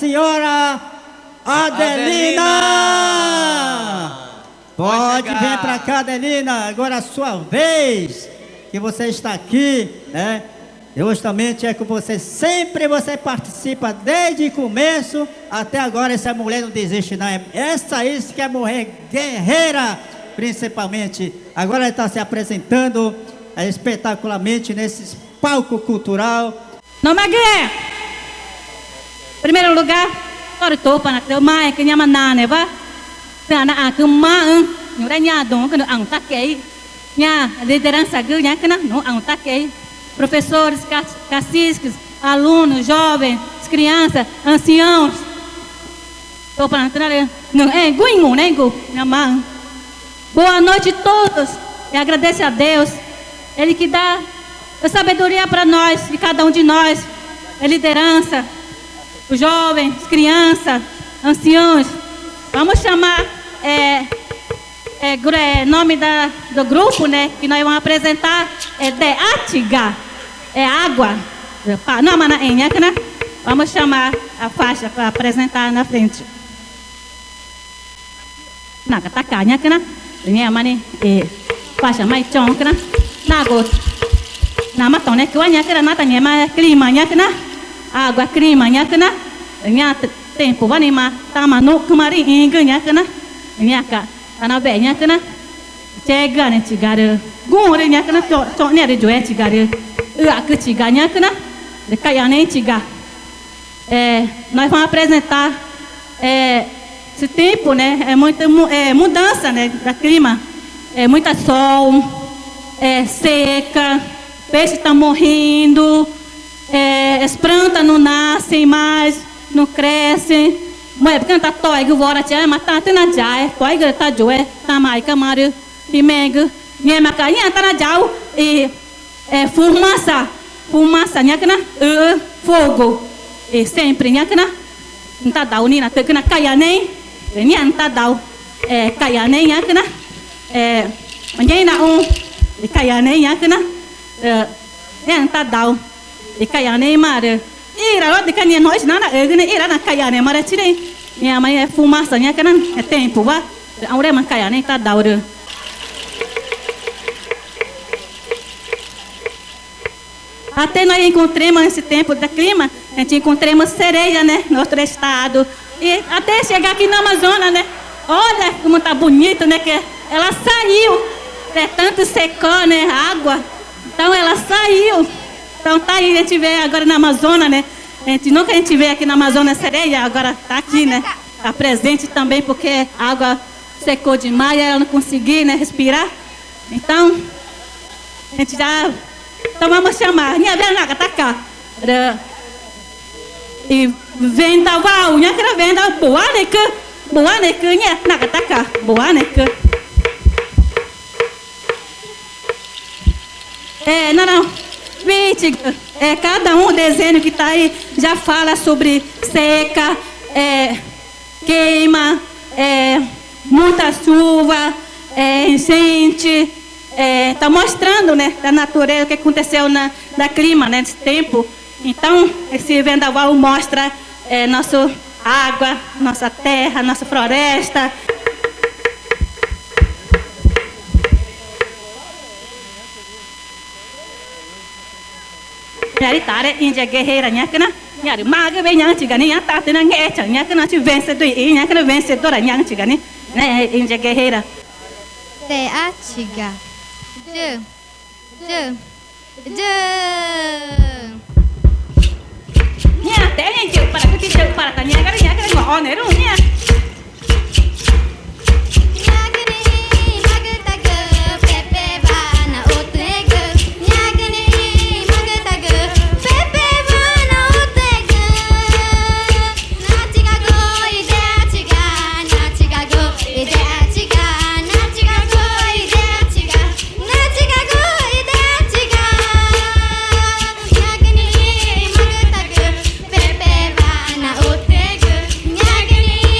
senhora Adelina! Pode vir para cá, Adelina, agora é a sua vez, que você está aqui, né? Justamente é com você, sempre você participa, desde o começo até agora. Essa mulher não desiste não, essa aí que quer morrer guerreira, principalmente. Agora ela está se apresentando espetacularmente nesse palco cultural. Não me guerra! Primeiro lugar, agora estou para ter mais que nhama nane, vá? Na que mais, não é nhadon que não antaquei, nha liderança que nha que não antaquei. Professores, caciques, alunos, jovens, crianças, anciãos. Estou para entrar. Não é guinho, né, gu? Boa noite a todos. E agradeço a Deus. Ele que dá a sabedoria para nós, e cada um de nós. A liderança, os jovens, crianças, anciãos. Vamos chamar nome do grupo, né? Que nós vamos apresentar de Atiga, é água. Não, mas né? Vamos chamar a faixa para apresentar na frente. Na catacanya, né? Mani faixa mais chonca, né? Na gota. Na matão, né? Que o anha que era nata nhema clima, né? Água clima, né? Nha tempo, vai nima, tama no kumari inga, né? Nha cá. Ana velha que na chega né cigara gure né que na to né de joé cigara que ciganya que na de caia nem cigar nós vamos apresentar esse tempo né é muita mudança né da clima muita sol seca peixe está morrendo as plantas não nascem mais não crescem. Mas porque tá toy que vora tia mas tá na jai toy que tá joé tá mai camaro pimega nhema cainha tá na jau e fumaça nha que na fogo e sempre nha que na não tá dau ni na te que na caia nem nha não tá dau caia nem nha que na nhei na e caia nem nha que na nha não tá dau e caia nem mare ira lá de caninha nós nada ira na caia nem mare tirei minha mãe é fumaça, minha que não é tempo, vá. A mulher mancaya nem tá dauro. Até nós encontramos nesse tempo da clima, a gente encontramos sereia, né, no outro estado. E até chegar aqui na Amazônia, né, olha como tá bonito, né, que ela saiu, tanto secou, né, água. Então ela saiu. Então tá aí, a gente vê agora na Amazônia, né. A gente vê aqui na Amazônia sereia, agora tá aqui, né? Tá presente também porque a água secou demais e ela não conseguiu, né, respirar. Então, a gente já... Então vamos chamar. Minha velha tá cá. E vendaval, minha cara venda boa, né, minha naga tá cá. Boa, né, não. Cada um desenho que está aí já fala sobre seca, queima, muita chuva, enchente. Está mostrando, né, da natureza o que aconteceu na clima, né, nesse tempo. Então, esse vendaval mostra nossa água, nossa terra, nossa floresta. Tare Índia guerreira nha que na nhari maga bem nha tigani nha tá tendo guerra nha que na te vencedor nha que na vencedora nha tigani né Índia guerreira te atiga je nha te nha para que te para tá nha que ngõ né luôn nha Nyagani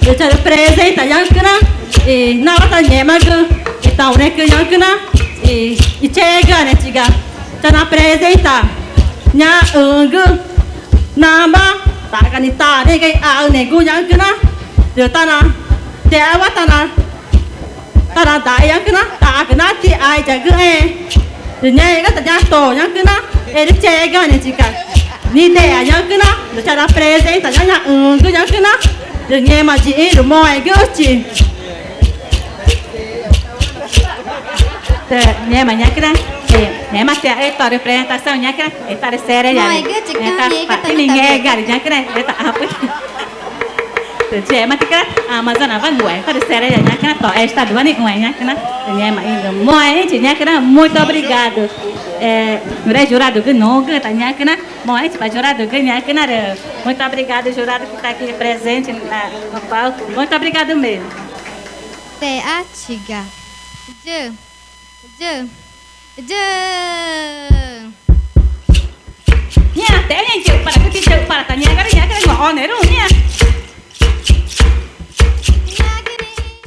eu te apresento a Yankana, e na outra Nemagu, então, né, que Yankana, e chega, né, tiga, te apresenta, nha, Nama, taganita, nega, a nego Yankana, eu tá na, tewa tá na, da Yankana, tagana, ti ai jagu, nhega, tá já tô, Yankana, ele chega, né, tiga. Ni ideia Yankana, eu te apresento a Yankana, eu ma dinheiro, moi, gusti. Ma Yankana, ma te a representação Yankana, esta é séria já. Moi, gusti, que ninguém gari Yankana, esta apa. Ma tika Amazon apa gue, esta é séria Yankana, to esta dua ni gue Yankana, ma indo moi, Yankana, muito obrigado. Não jurado que não, que tá Yankana, mas para jurado que Yankana, muito obrigado jurado que está aqui presente no palco, muito obrigado mesmo. Te atiga. Je. Nha, tem gente para que te para tá Yankana, Yankana, ó, né,